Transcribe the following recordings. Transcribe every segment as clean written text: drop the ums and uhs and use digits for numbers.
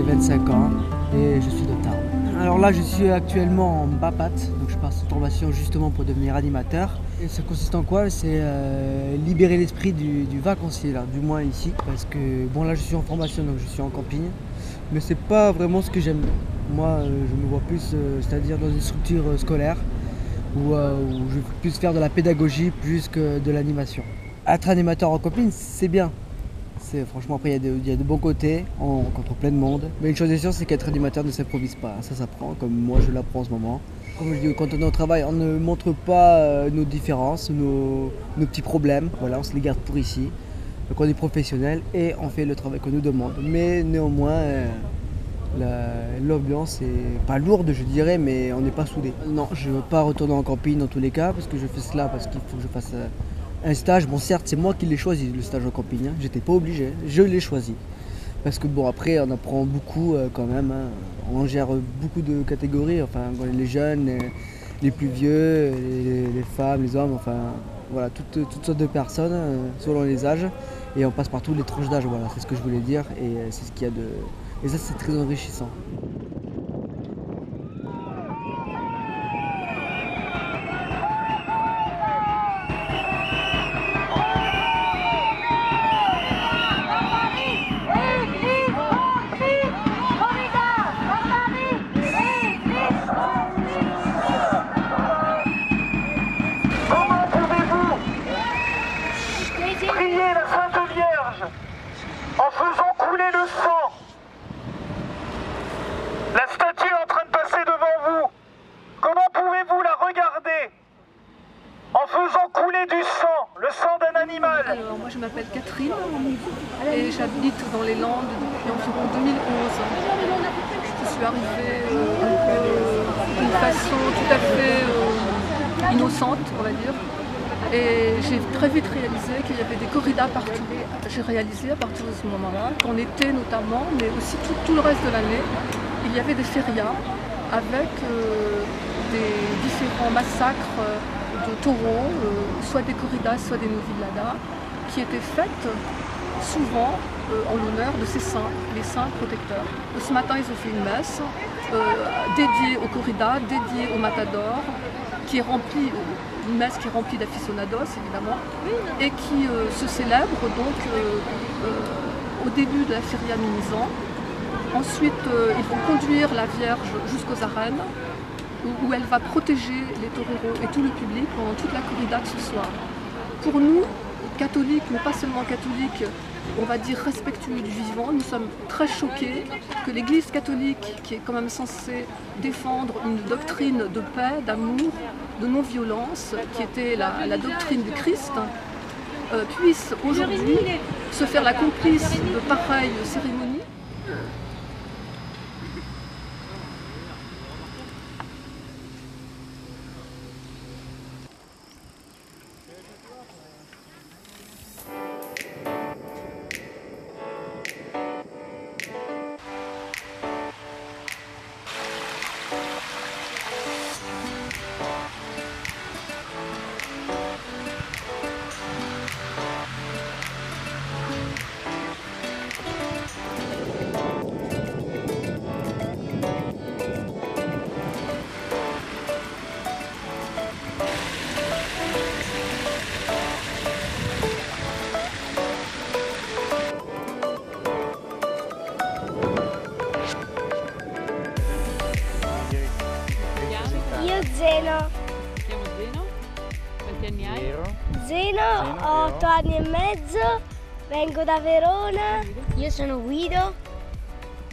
25 ans et je suis de Tarbes. Alors là, je suis actuellement en BAPAT, donc je passe cette formation justement pour devenir animateur. Et ça consiste en quoi? C'est libérer l'esprit du vacancier, là, du moins ici. Parce que, bon là je suis en formation, donc je suis en camping. Mais c'est pas vraiment ce que j'aime. Moi, je me vois plus, c'est-à-dire dans une structure scolaire, où je veux plus faire de la pédagogie plus que de l'animation. Être animateur en camping, c'est bien. Franchement, après, il y a de bons côtés, on rencontre plein de monde. Mais une chose est sûre, c'est qu'être animateur ne s'improvise pas. Ça s'apprend, comme moi je l'apprends en ce moment. Comme je dis, quand on est au travail, on ne montre pas nos différences, nos petits problèmes. Voilà, on se les garde pour ici. Donc on est professionnel et on fait le travail qu'on nous demande. Mais néanmoins, l'ambiance est pas lourde, je dirais, mais on n'est pas soudés. Non, je ne veux pas retourner en camping dans tous les cas, parce que je fais cela parce qu'il faut que je fasse un stage. Bon, certes, c'est moi qui l'ai choisi, le stage en camping. Hein. J'étais pas obligé, je l'ai choisi. Parce que bon, après, on apprend beaucoup quand même. Hein. On gère beaucoup de catégories, enfin, les jeunes, les plus vieux, les femmes, les hommes, enfin, voilà, toutes sortes de personnes, selon les âges. Et on passe par toutes les tranches d'âge, voilà, c'est ce que je voulais dire. Et c'est ce qu'il y a de... Et ça, c'est très enrichissant. En faisant couler le sang. La statue est en train de passer devant vous. Comment pouvez-vous la regarder en faisant couler du sang, le sang d'un animal? Alors moi je m'appelle Catherine et j'habite dans les Landes depuis environ 2011. Je suis arrivée d'une façon tout à fait innocente, on va dire. Et j'ai très vite réalisé qu'il y avait des corridas partout. J'ai réalisé à partir de ce moment-là qu'en été notamment, mais aussi tout le reste de l'année, il y avait des férias avec des différents massacres de taureaux, soit des corridas, soit des novilladas, qui étaient faites souvent en l'honneur de ces saints, les saints protecteurs. Ce matin, ils ont fait une messe dédiée aux corridas, dédiée aux matadors, qui est remplie, une messe qui est remplie d'aficionados évidemment, et qui se célèbre donc au début de la Feria Mimizan. Ensuite, ils vont conduire la Vierge jusqu'aux arènes, où elle va protéger les toreros et tout le public pendant toute la corrida de ce soir. Pour nous, catholiques, mais pas seulement catholiques, on va dire respectueux du vivant, nous sommes très choqués que l'Église catholique, qui est quand même censée défendre une doctrine de paix, d'amour, de non-violence, qui était la doctrine du Christ, puisse aujourd'hui se faire la complice de pareilles cérémonies. Zeno. Chiamo Zeno. Quanti anni hai? Zeno, ho 8 anni e mezzo, vengo da Verona. Io sono Guido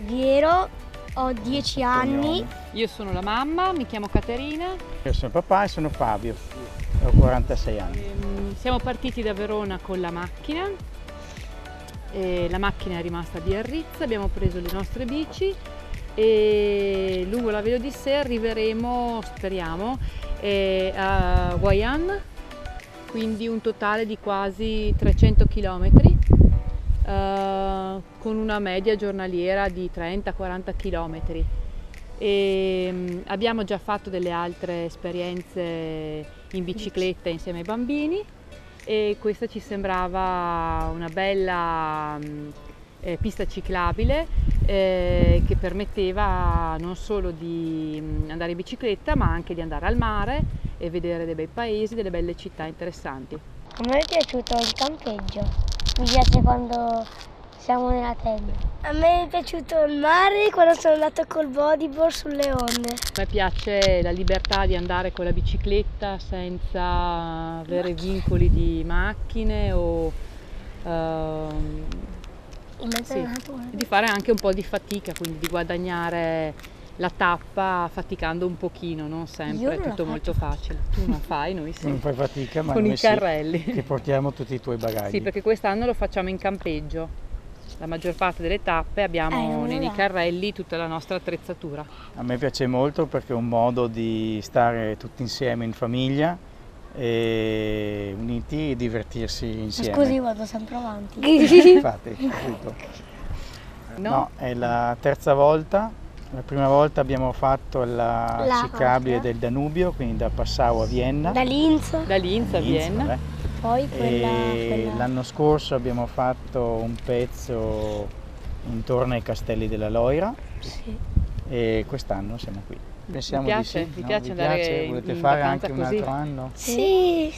Viero, ho 10 anni. Io sono la mamma, mi chiamo Caterina. Io sono papà e sono Fabio, ho 46 anni. Siamo partiti da Verona con la macchina. La macchina è rimasta a Biarritz, abbiamo preso le nostre bici e lungo la Via Odissea arriveremo, speriamo, a Guayan, quindi un totale di quasi 300 km con una media giornaliera di 30-40 km. Abbiamo già fatto delle altre esperienze in bicicletta insieme ai bambini e questa ci sembrava una bella pista ciclabile che permetteva non solo di andare in bicicletta ma anche di andare al mare e vedere dei bei paesi, delle belle città interessanti. A me è piaciuto il campeggio, mi piace quando siamo nella tenda. A me è piaciuto il mare quando sono andato col bodyboard sulle onde. A me piace la libertà di andare con la bicicletta senza avere vincoli di macchine o In mezzo alla sì, natura. di fare anche un po' di fatica, quindi di guadagnare la tappa faticando un pochino, non sempre, è tutto molto facile. Tu non fai, noi sì. Non fai fatica, ma con noi i carrelli. sì, che portiamo tutti i tuoi bagagli. Sì, perché quest'anno lo facciamo in campeggio. La maggior parte delle tappe abbiamo nei carrelli tutta la nostra attrezzatura. A me piace molto perché è un modo di stare tutti insieme in famiglia e uniti e divertirsi insieme. Scusi, vado sempre avanti. Infatti, appunto. No, è la terza volta. La prima volta abbiamo fatto la ciclabile del Danubio, quindi da Passau a Vienna. Da Linz. Da Linz a Vienna. Poi quella... L'anno scorso abbiamo fatto un pezzo intorno ai Castelli della Loira. Sì. E quest'anno siamo qui. Pensiamo Vi piace? di sì. Vi No? piace Vi andare piace? Volete in fare vacanza anche un così? altro anno? Sì.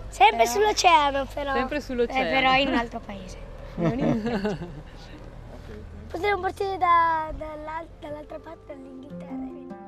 Sempre sull'oceano però. Sempre sull'oceano. Però in un altro paese. Non in Francia. Potremmo partire dall'altra parte dell'Inghilterra.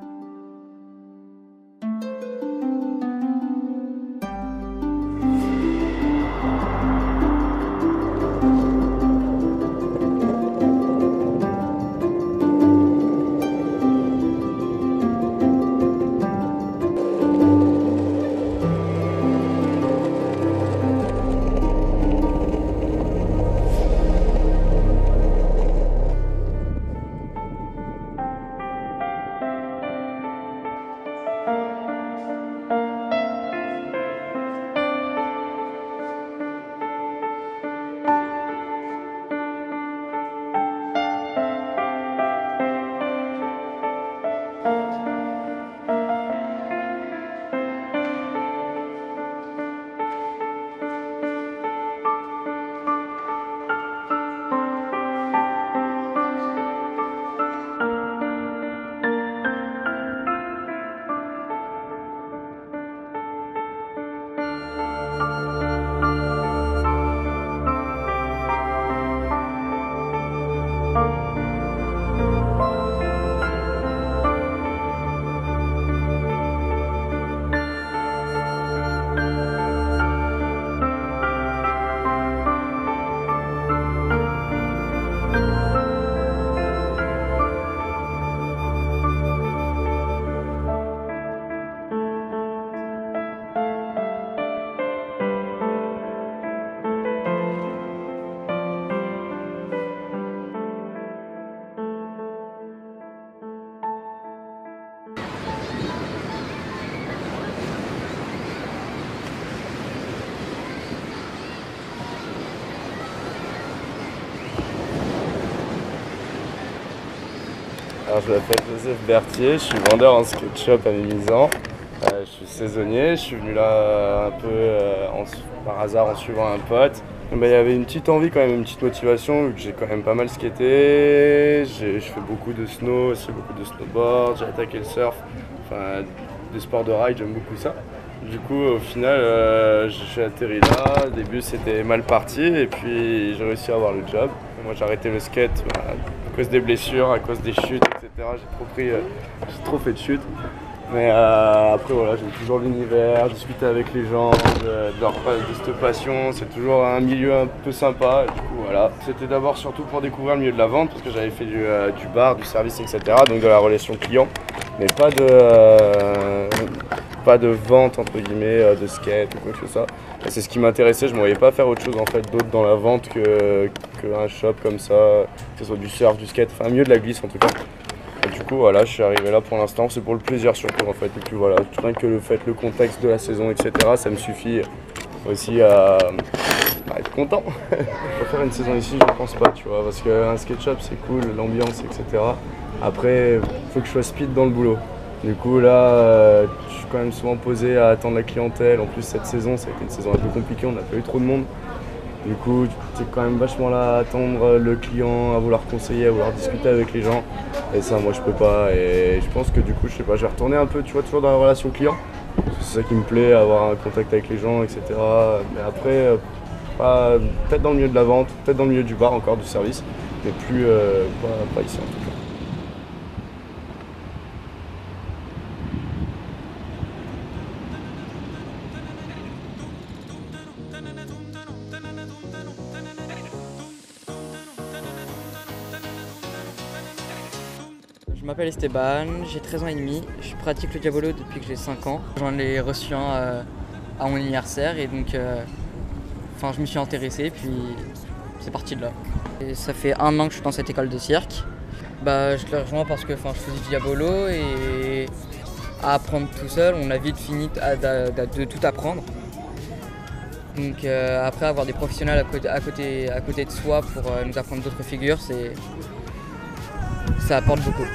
Alors, je m'appelle Joseph Berthier, je suis vendeur en SketchUp à Mimizan. Je suis saisonnier, je suis venu là un peu par hasard en suivant un pote. Il y avait une petite envie quand même, une petite motivation, vu que j'ai quand même pas mal skaté. Je fais beaucoup de snow, aussi beaucoup de snowboard, j'ai attaqué le surf, enfin des sports de ride, j'aime beaucoup ça. Du coup au final je suis atterri là, au début c'était mal parti et puis j'ai réussi à avoir le job. Moi j'ai arrêté le skate à cause des blessures, à cause des chutes, etc. J'ai trop fait de chutes. Mais après voilà, j'aime toujours l'univers, discuter avec les gens, de cette passion, c'est toujours un milieu un peu sympa. Et du coup voilà, c'était d'abord surtout pour découvrir le milieu de la vente parce que j'avais fait du bar, du service, etc. Donc de la relation client, mais pas de vente entre guillemets, de skate ou quoi que ce soit. C'est ce qui m'intéressait, je ne me voyais pas faire autre chose en fait d'autre dans la vente qu'un shop comme ça, que ce soit du surf, du skate, enfin mieux de la glisse en tout cas. Et du coup voilà, je suis arrivé là pour l'instant, c'est pour le plaisir surtout en fait. Et puis voilà, rien que le contexte de la saison, etc. ça me suffit aussi à être content. Pour faire une saison ici, je pense pas, tu vois, parce qu'un skate-shop c'est cool, l'ambiance, etc. Après, il faut que je sois speed dans le boulot. Du coup là, je suis quand même souvent posé à attendre la clientèle. En plus cette saison, ça a été une saison un peu compliquée, on n'a pas eu trop de monde. Du coup, tu es quand même vachement là à attendre le client, à vouloir conseiller, à vouloir discuter avec les gens. Et ça, moi, je peux pas. Et je pense que du coup, je sais pas, je vais retourner un peu, tu vois, toujours dans la relation client. C'est ça qui me plaît, avoir un contact avec les gens, etc. Mais après, peut-être dans le milieu de la vente, peut-être dans le milieu du bar encore, du service, mais plus pas ici en tout cas. Je m'appelle Esteban, j'ai 13 ans et demi, je pratique le diabolo depuis que j'ai 5 ans. J'en ai reçu un à mon anniversaire et donc je me suis intéressé puis c'est parti de là. Et ça fait 1 an que je suis dans cette école de cirque. Je l'ai rejoint parce que je faisais du diabolo et à apprendre tout seul, on a vite fini de tout apprendre. Donc après avoir des professionnels à côté de soi pour nous apprendre d'autres figures, ça apporte beaucoup.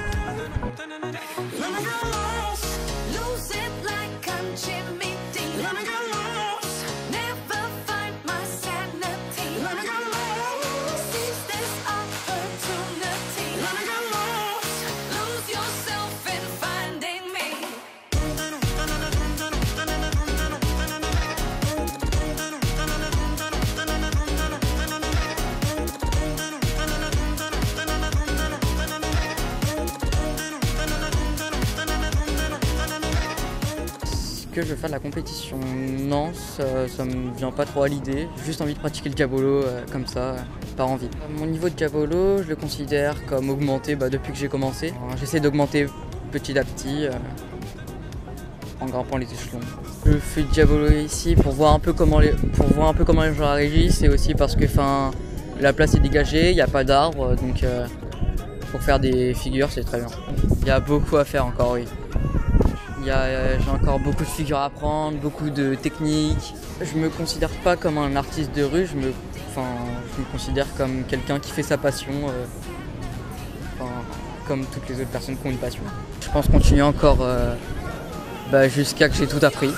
Que je veux faire de la compétition, non, ça me vient pas trop à l'idée. J'ai juste envie de pratiquer le diabolo comme ça, par envie. Mon niveau de diabolo, je le considère comme augmenté depuis que j'ai commencé. J'essaie d'augmenter petit à petit en grimpant les échelons. Je fais du diabolo ici pour voir un peu comment les gens réagissent et aussi parce que la place est dégagée, il n'y a pas d'arbres, donc pour faire des figures c'est très bien. Il y a beaucoup à faire encore, oui. J'ai encore beaucoup de figures à apprendre, beaucoup de techniques. Je me considère pas comme un artiste de rue, je me considère comme quelqu'un qui fait sa passion, comme toutes les autres personnes qui ont une passion. Je pense continuer encore jusqu'à que j'ai tout appris.